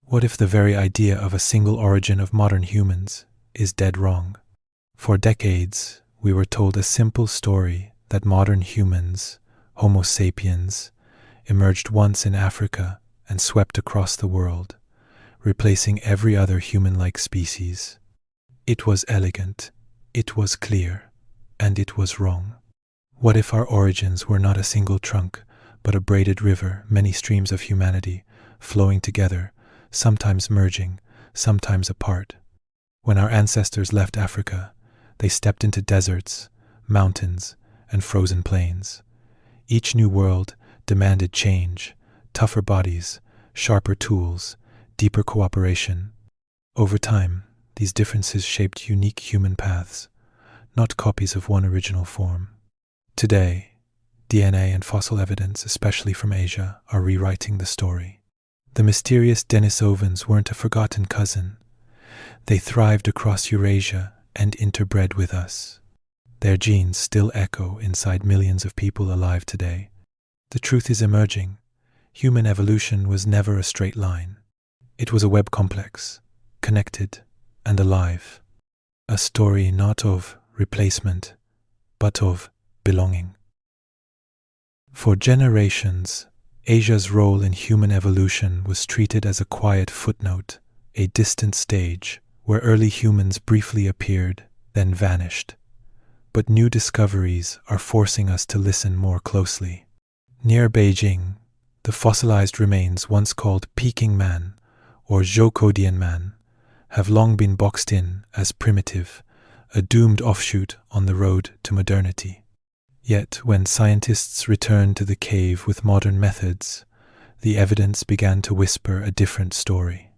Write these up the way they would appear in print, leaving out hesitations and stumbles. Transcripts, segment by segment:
What if the very idea of a single origin of modern humans is dead wrong? For decades, we were told a simple story that modern humans, Homo sapiens, emerged once in Africa and swept across the world, replacing every other human-like species. It was elegant, it was clear, and it was wrong. What if our origins were not a single trunk, but a braided river, many streams of humanity, flowing together, sometimes merging, sometimes apart? When our ancestors left Africa, they stepped into deserts, mountains, and frozen plains. Each new world demanded change, tougher bodies, sharper tools, deeper cooperation. Over time, these differences shaped unique human paths, not copies of one original form. Today, DNA and fossil evidence, especially from Asia, are rewriting the story. The mysterious Denisovans weren't a forgotten cousin. They thrived across Eurasia and interbred with us. Their genes still echo inside millions of people alive today. The truth is emerging. Human evolution was never a straight line. It was a web complex, connected and alive. A story not of replacement, but of belonging. For generations, Asia's role in human evolution was treated as a quiet footnote, a distant stage where early humans briefly appeared, then vanished. But new discoveries are forcing us to listen more closely. Near Beijing, the fossilized remains once called Peking man or Zhoukoudian man have long been boxed in as primitive, a doomed offshoot on the road to modernity. Yet, when scientists returned to the cave with modern methods, the evidence began to whisper a different story.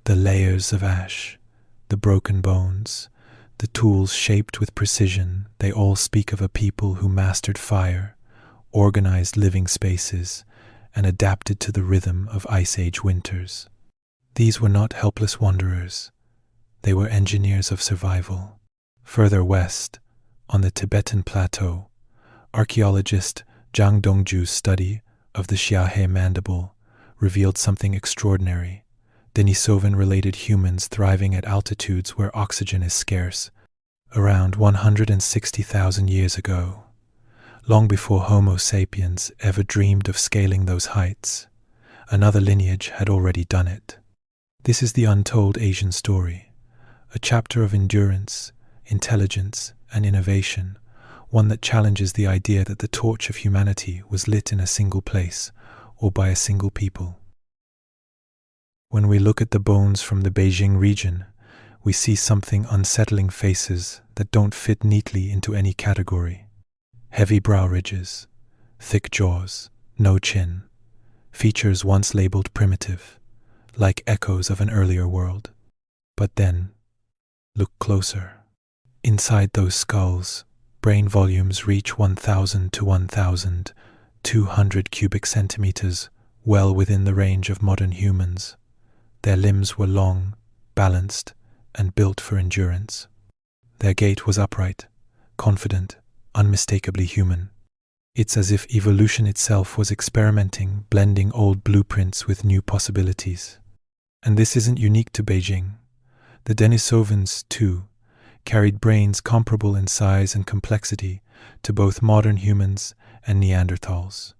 The layers of ash, the broken bones, the tools shaped with precision, they all speak of a people who mastered fire, organized living spaces, and adapted to the rhythm of Ice Age winters. These were not helpless wanderers. They were engineers of survival. Further west, on the Tibetan plateau, archaeologist Zhang Dongju's study of the Xiahe mandible revealed something extraordinary. Denisovan-related humans thriving at altitudes where oxygen is scarce, around 160,000 years ago, long before Homo sapiens ever dreamed of scaling those heights. Another lineage had already done it. This is the untold Asian story, a chapter of endurance, intelligence, and innovation, one that challenges the idea that the torch of humanity was lit in a single place or by a single people. When we look at the bones from the Beijing region, we see something unsettling: faces that don't fit neatly into any category. Heavy brow ridges, thick jaws, no chin, features once labeled primitive, like echoes of an earlier world. But then, look closer. Inside those skulls, brain volumes reach 1,000 to 1,200 cubic centimeters, well within the range of modern humans. Their limbs were long, balanced, and built for endurance. Their gait was upright, confident, unmistakably human. It's as if evolution itself was experimenting, blending old blueprints with new possibilities. And this isn't unique to Beijing. The Denisovans, too, carried brains comparable in size and complexity to both modern humans and Neanderthals.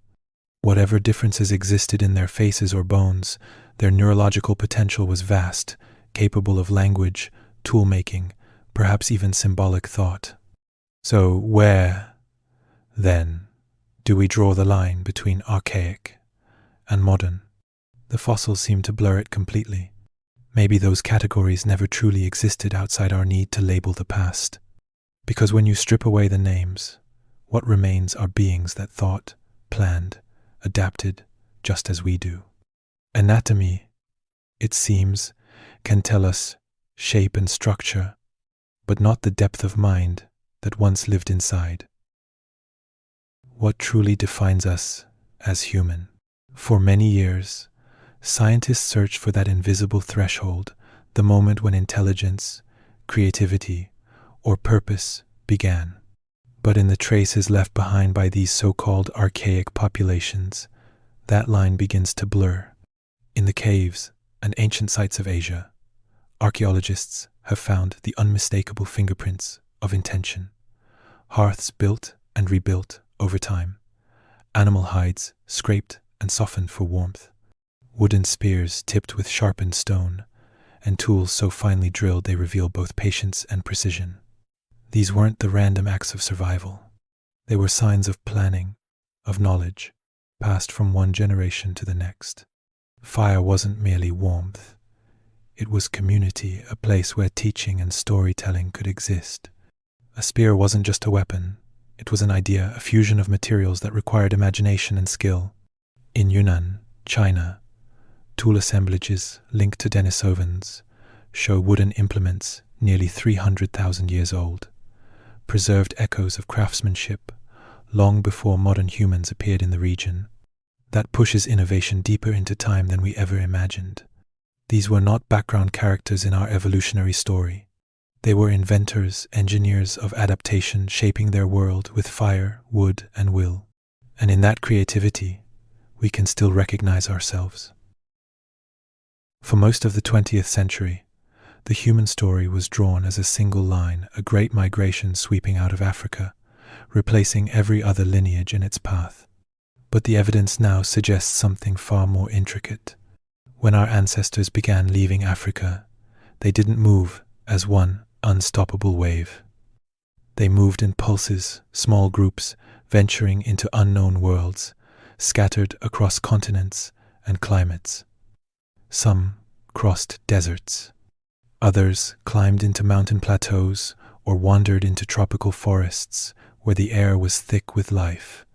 Whatever differences existed in their faces or bones, their neurological potential was vast, capable of language, tool-making, perhaps even symbolic thought. So where, then, do we draw the line between archaic and modern? The fossils seem to blur it completely. Maybe those categories never truly existed outside our need to label the past. Because when you strip away the names, what remains are beings that thought, planned, adapted, just as we do. Anatomy, it seems, can tell us shape and structure, but not the depth of mind that once lived inside. What truly defines us as human? For many years, scientists searched for that invisible threshold, the moment when intelligence, creativity, or purpose began. But in the traces left behind by these so-called archaic populations, that line begins to blur. In the caves, and ancient sites of Asia, archaeologists have found the unmistakable fingerprints of intention. Hearths built and rebuilt over time, animal hides scraped and softened for warmth, wooden spears tipped with sharpened stone, and tools so finely drilled they reveal both patience and precision. These weren't the random acts of survival. They were signs of planning, of knowledge, passed from one generation to the next. Fire wasn't merely warmth. It was community, a place where teaching and storytelling could exist. A spear wasn't just a weapon. It was an idea, a fusion of materials that required imagination and skill. In Yunnan, China, tool assemblages linked to Denisovans show wooden implements nearly 300,000 years old, preserved echoes of craftsmanship long before modern humans appeared in the region. That pushes innovation deeper into time than we ever imagined. These were not background characters in our evolutionary story. They were inventors, engineers of adaptation, shaping their world with fire, wood, and will. And in that creativity, we can still recognize ourselves. For most of the 20th century, the human story was drawn as a single line, a great migration sweeping out of Africa, replacing every other lineage in its path. But the evidence now suggests something far more intricate. When our ancestors began leaving Africa, they didn't move as one unstoppable wave. They moved in pulses, small groups, venturing into unknown worlds, scattered across continents and climates. Some crossed deserts. Others climbed into mountain plateaus or wandered into tropical forests where the air was thick with life.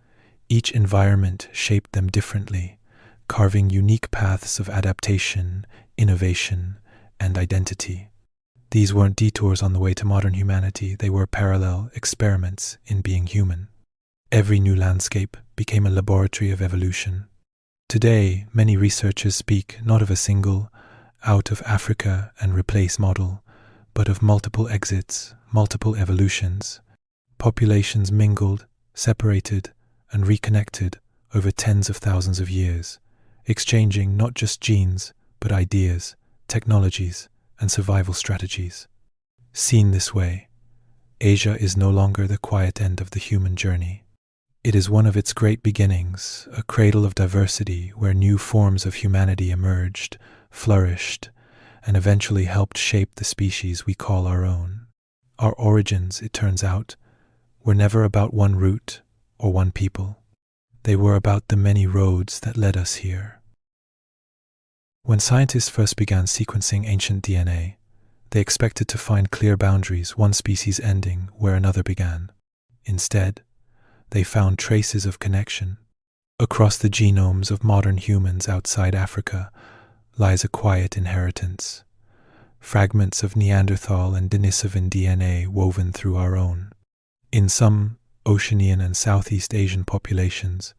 Each environment shaped them differently, carving unique paths of adaptation, innovation, and identity. These weren't detours on the way to modern humanity, they were parallel experiments in being human. Every new landscape became a laboratory of evolution. Today, many researchers speak not of a single out of Africa and replace model, but of multiple exits, multiple evolutions. Populations mingled, separated, and reconnected over tens of thousands of years, exchanging not just genes, but ideas, technologies, and survival strategies. Seen this way, Asia is no longer the quiet end of the human journey. It is one of its great beginnings, a cradle of diversity where new forms of humanity emerged, flourished, and eventually helped shape the species we call our own. Our origins, it turns out, were never about one route or one people. They were about the many roads that led us here. When scientists first began sequencing ancient DNA, they expected to find clear boundaries, one species ending where another began. Instead, they found traces of connection. Across the genomes of modern humans outside Africa lies a quiet inheritance, fragments of Neanderthal and Denisovan DNA woven through our own. In some Oceanian and Southeast Asian populations,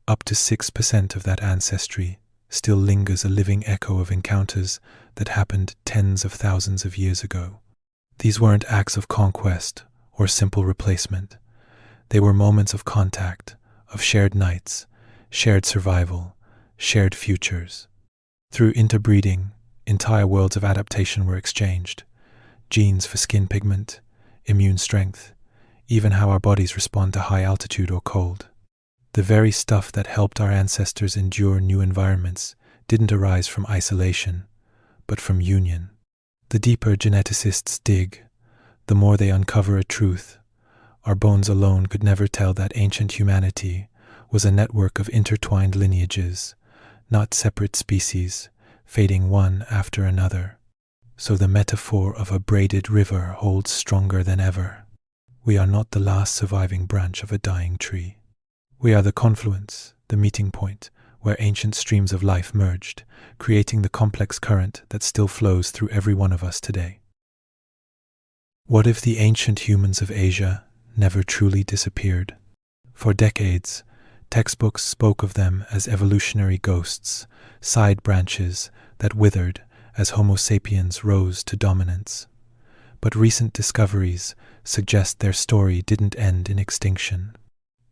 up to 6% of that ancestry still lingers, a living echo of encounters that happened tens of thousands of years ago. These weren't acts of conquest or simple replacement. They were moments of contact, of shared nights, shared survival, shared futures. Through interbreeding, entire worlds of adaptation were exchanged. Genes for skin pigment, immune strength, even how our bodies respond to high altitude or cold. The very stuff that helped our ancestors endure new environments didn't arise from isolation, but from union. The deeper geneticists dig, the more they uncover a truth. Our bones alone could never tell that ancient humanity was a network of intertwined lineages, not separate species, fading one after another. So the metaphor of a braided river holds stronger than ever. We are not the last surviving branch of a dying tree. We are the confluence, the meeting point, where ancient streams of life merged, creating the complex current that still flows through every one of us today. What if the ancient humans of Asia never truly disappeared? For decades, textbooks spoke of them as evolutionary ghosts, side branches that withered as Homo sapiens rose to dominance. But recent discoveries suggest their story didn't end in extinction.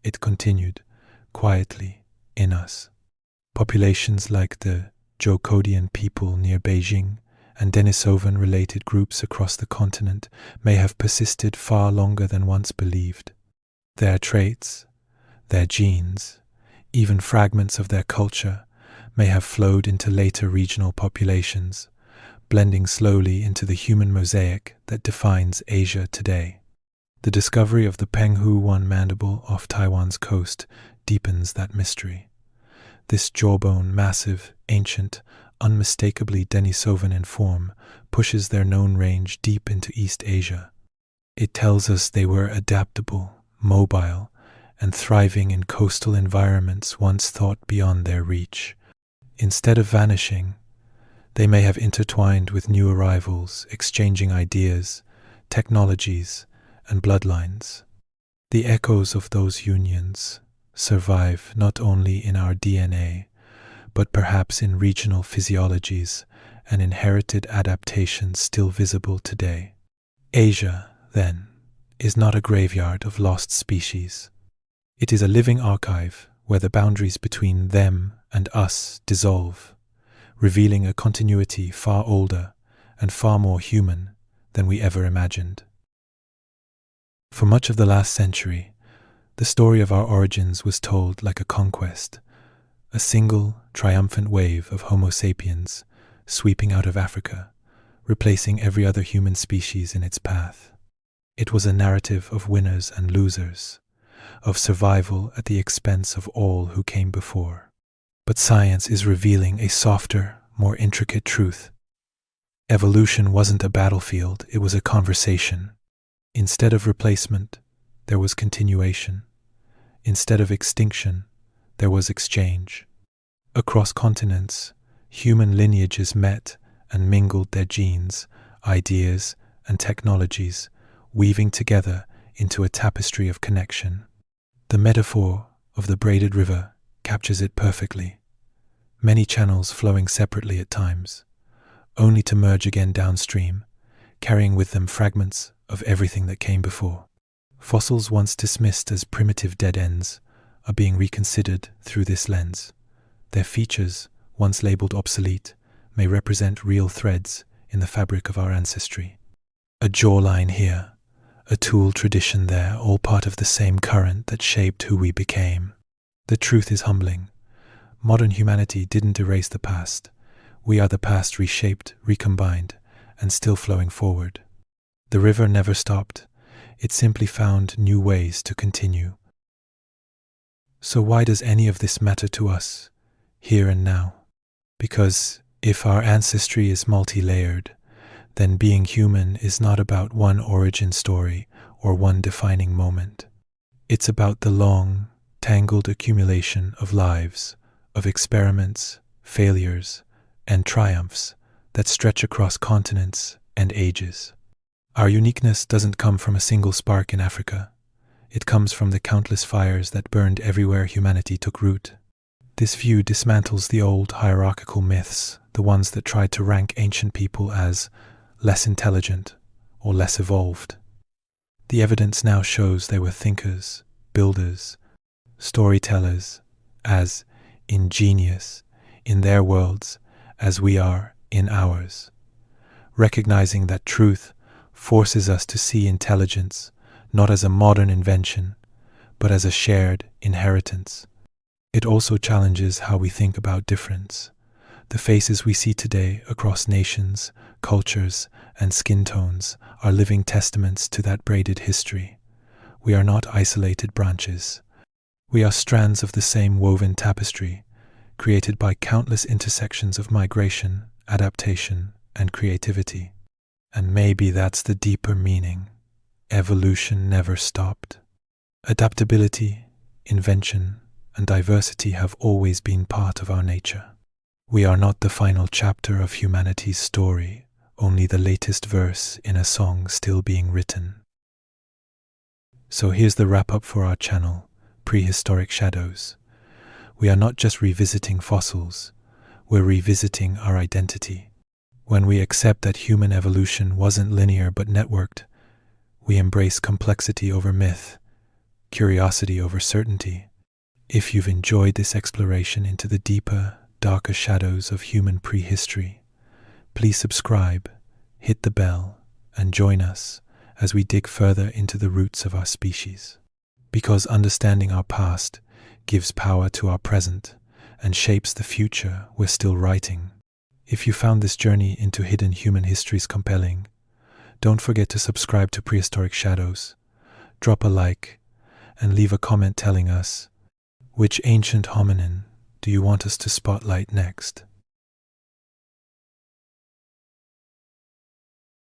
It continued, quietly, in us. Populations like the Jokodian people near Beijing, and Denisovan-related groups across the continent may have persisted far longer than once believed. Their traits, their genes, even fragments of their culture may have flowed into later regional populations, blending slowly into the human mosaic that defines Asia today. The discovery of the Penghu-1 mandible off Taiwan's coast deepens that mystery. This jawbone, massive, ancient, unmistakably Denisovan in form, pushes their known range deep into East Asia. It tells us they were adaptable, mobile, and thriving in coastal environments once thought beyond their reach. Instead of vanishing, they may have intertwined with new arrivals, exchanging ideas, technologies, and bloodlines. The echoes of those unions survive not only in our DNA, but perhaps in regional physiologies and inherited adaptations still visible today. Asia, then, is not a graveyard of lost species. It is a living archive where the boundaries between them and us dissolve, revealing a continuity far older and far more human than we ever imagined. For much of the last century, the story of our origins was told like a conquest, a single, triumphant wave of Homo sapiens sweeping out of Africa, replacing every other human species in its path. It was a narrative of winners and losers, of survival at the expense of all who came before. But science is revealing a softer, more intricate truth. Evolution wasn't a battlefield, it was a conversation. Instead of replacement, there was continuation. Instead of extinction, there was exchange. Across continents, human lineages met and mingled their genes, ideas, and technologies, weaving together into a tapestry of connection. The metaphor of the braided river captures it perfectly. Many channels flowing separately at times, only to merge again downstream, carrying with them fragments of everything that came before. Fossils once dismissed as primitive dead ends are being reconsidered through this lens. Their features, once labeled obsolete, may represent real threads in the fabric of our ancestry. A jawline here, a tool tradition there, all part of the same current that shaped who we became. The truth is humbling. Modern humanity didn't erase the past. We are the past reshaped, recombined, and still flowing forward. The river never stopped. It simply found new ways to continue. So why does any of this matter to us, here and now? Because if our ancestry is multi-layered, then being human is not about one origin story or one defining moment. It's about the long, tangled accumulation of lives, of experiments, failures, and triumphs that stretch across continents and ages. Our uniqueness doesn't come from a single spark in Africa. It comes from the countless fires that burned everywhere humanity took root. This view dismantles the old hierarchical myths, the ones that tried to rank ancient people as less intelligent or less evolved. The evidence now shows they were thinkers, builders, storytellers, as ingenious in their worlds as we are in ours. Recognizing that truth forces us to see intelligence not as a modern invention, but as a shared inheritance. It also challenges how we think about difference. The faces we see today across nations, cultures, and skin tones are living testaments to that braided history. We are not isolated branches. We are strands of the same woven tapestry, created by countless intersections of migration, adaptation, and creativity. And maybe that's the deeper meaning. Evolution never stopped. Adaptability, invention, and diversity have always been part of our nature. We are not the final chapter of humanity's story, only the latest verse in a song still being written. So here's the wrap-up for our channel, Prehistoric Shadows. We are not just revisiting fossils, we're revisiting our identity. When we accept that human evolution wasn't linear but networked, we embrace complexity over myth, curiosity over certainty. If you've enjoyed this exploration into the deeper, darker shadows of human prehistory. Please subscribe, hit the bell, and join us as we dig further into the roots of our species. Because understanding our past gives power to our present and shapes the future we're still writing. If you found this journey into hidden human histories compelling, don't forget to subscribe to Prehistoric Shadows, drop a like, and leave a comment telling us, which ancient hominin do you want us to spotlight next?